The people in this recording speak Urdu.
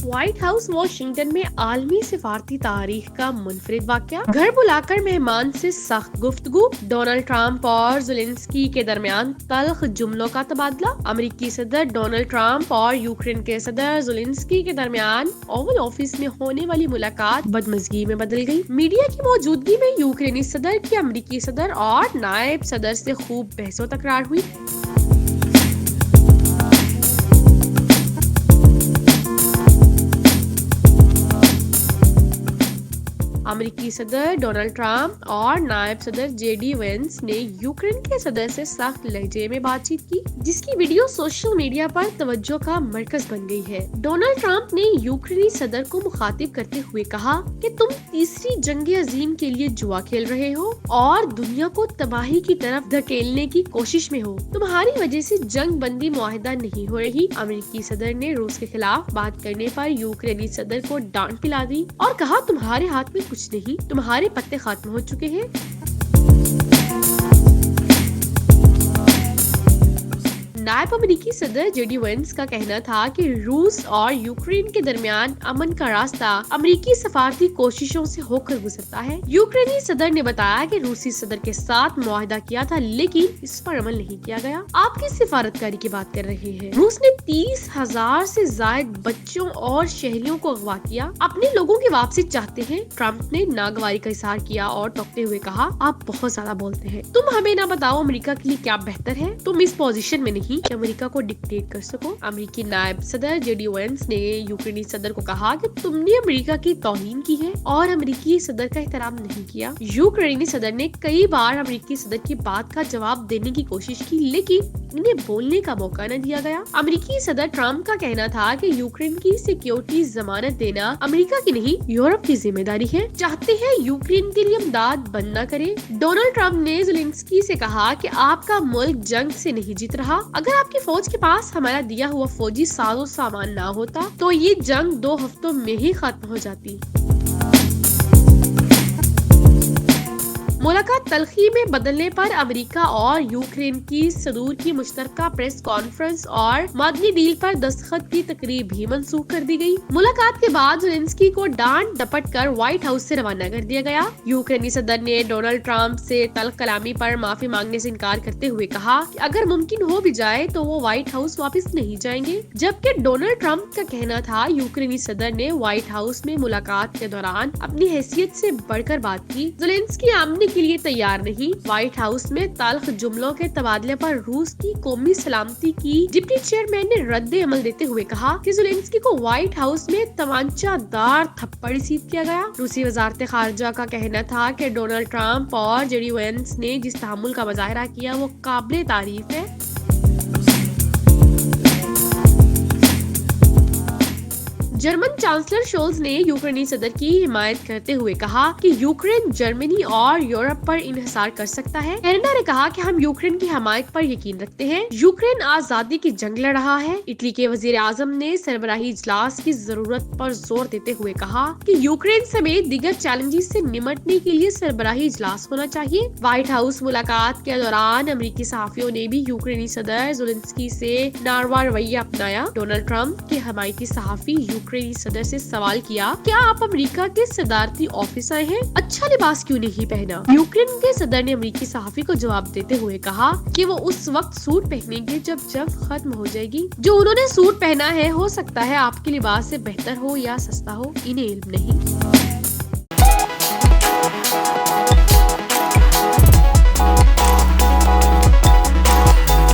وائٹ ہاؤس واشنگٹن میں عالمی سفارتی تاریخ کا منفرد واقعہ، گھر بلا کر مہمان سے سخت گفتگو، ڈونلڈ ٹرمپ اور زیلنسکی کے درمیان تلخ جملوں کا تبادلہ، امریکی صدر ڈونلڈ ٹرمپ اور یوکرین کے صدر زیلنسکی کے درمیان اوول آفس میں ہونے والی ملاقات بدمزگی میں بدل گئی۔ میڈیا کی موجودگی میں یوکرینی صدر کی امریکی صدر اور نائب صدر سے خوب بحث و تکرار ہوئی۔ امریکی صدر ڈونلڈ ٹرمپ اور نائب صدر جے ڈی وینس نے یوکرین کے صدر سے سخت لہجے میں بات چیت کی، جس کی ویڈیو سوشل میڈیا پر توجہ کا مرکز بن گئی ہے۔ ڈونلڈ ٹرمپ نے یوکرینی صدر کو مخاطب کرتے ہوئے کہا کہ تم تیسری جنگ عظیم کے لیے جوا کھیل رہے ہو اور دنیا کو تباہی کی طرف دھکیلنے کی کوشش میں ہو، تمہاری وجہ سے جنگ بندی معاہدہ نہیں ہو رہی۔ امریکی صدر نے روس کے خلاف بات کرنے پر یوکرینی صدر کو ڈانٹ پلا دی اور کہا تمہارے ہاتھ میں کچھ نہیں، تمہارے پتے ختم ہو چکے ہیں۔ نائب امریکی صدر جے ڈی وینس کا کہنا تھا کہ روس اور یوکرین کے درمیان امن کا راستہ امریکی سفارتی کوششوں سے ہو کر گزرتا ہے۔ یوکرینی صدر نے بتایا کہ روسی صدر کے ساتھ معاہدہ کیا تھا لیکن اس پر عمل نہیں کیا گیا۔ آپ کی سفارتکاری کی بات کر رہے ہیں۔ روس نے 30,000 سے زائد بچوں اور شہریوں کو اغوا کیا، اپنے لوگوں کی واپسی چاہتے ہیں۔ ٹرمپ نے ناگواری کا اظہار کیا اور ٹوکتے ہوئے کہا آپ بہت زیادہ بولتے ہیں، تم ہمیں نہ بتاؤ امریکہ کے لیے کیا بہتر ہے، تم اس پوزیشن میں نہیں کہ امریکہ کو ڈکٹیٹ کر سکو۔ امریکی نائب صدر جے ڈی وینس نے یوکرینی صدر کو کہا کہ تم نے امریکہ کی توہین کی ہے اور امریکی صدر کا احترام نہیں کیا۔ یوکرینی صدر نے کئی بار امریکی صدر کی بات کا جواب دینے کی کوشش کی لیکن انہیں بولنے کا موقع نہ دیا گیا۔ امریکی صدر ٹرمپ کا کہنا تھا کہ یوکرین کی سیکیورٹی ضمانت دینا امریکہ کی نہیں یورپ کی ذمہ داری ہے، چاہتے ہیں یوکرین کے لیے امداد بند نہ کرے۔ ڈونلڈ ٹرمپ نے زیلنسکی سے کہا کہ آپ کا ملک جنگ سے نہیں جیت رہا، اگر آپ کی فوج کے پاس ہمارا دیا ہوا فوجی ساز و سامان نہ ہوتا تو یہ جنگ 2 ہفتوں میں ہی ختم ہو جاتی۔ ملاقات تلخی میں بدلنے پر امریکہ اور یوکرین کی صدور کی مشترکہ پریس کانفرنس اور مدنی ڈیل پر دستخط کی تقریب بھی منسوخ کر دی گئی۔ ملاقات کے بعد زیلنسکی کو ڈانٹ ڈپٹ کر وائٹ ہاؤس سے روانہ کر دیا گیا۔ یوکرینی صدر نے ڈونلڈ ٹرمپ سے تلخ کلامی پر معافی مانگنے سے انکار کرتے ہوئے کہا کہ اگر ممکن ہو بھی جائے تو وہ وائٹ ہاؤس واپس نہیں جائیں گے، جبکہ ڈونلڈ ٹرمپ کا کہنا تھا یوکرینی صدر نے وائٹ ہاؤس میں ملاقات کے دوران اپنی حیثیت سے بڑھ کر بات کی۔ زیلنسکی آمنے کے لیے تیار نہیں۔ وائٹ ہاؤس میں تلخ جملوں کے تبادلے پر روس کی قومی سلامتی کی ڈپٹی چیئرمین نے رد عمل دیتے ہوئے کہا کہ زیلنسکی کو وائٹ ہاؤس میں تمانچہ دار تھپڑ ریسیو کیا گیا۔ روسی وزارت خارجہ کا کہنا تھا کہ ڈونلڈ ٹرمپ اور جے ڈی وینس نے جس تحمل کا مظاہرہ کیا وہ قابل تعریف ہے۔ جرمن چانسلر شولز نے یوکرینی صدر کی حمایت کرتے ہوئے کہا کہ یوکرین جرمنی اور یورپ پر انحصار کر سکتا ہے۔ کینیڈا نے کہا کہ ہم یوکرین کی حمایت پر یقین رکھتے ہیں، یوکرین آزادی کی جنگ لڑ رہا ہے۔ اٹلی کے وزیر اعظم نے سربراہی اجلاس کی ضرورت پر زور دیتے ہوئے کہا کہ یوکرین سمیت دیگر چیلنجز سے نمٹنے کے لیے سربراہی اجلاس ہونا چاہیے۔ وائٹ ہاؤس ملاقات کے دوران امریکی صحافیوں نے بھی یوکرینی صدر زیلنسکی سے ناروا رویہ اپنایا۔ ڈونلڈ ٹرمپ کے حمایتی صحافی یوکرینی صدر سے سوال کیا کیا آپ امریکہ کے صدارتی آفس آئے ہیں؟ اچھا لباس کیوں نہیں پہنا؟ یوکرین کے صدر نے امریکی صحافی کو جواب دیتے ہوئے کہا کہ وہ اس وقت سوٹ پہنیں گے جب جنگ ختم ہو جائے گی۔ جو انہوں نے سوٹ پہنا ہے ہو سکتا ہے آپ کے لباس سے بہتر ہو یا سستا ہو، انہیں علم نہیں۔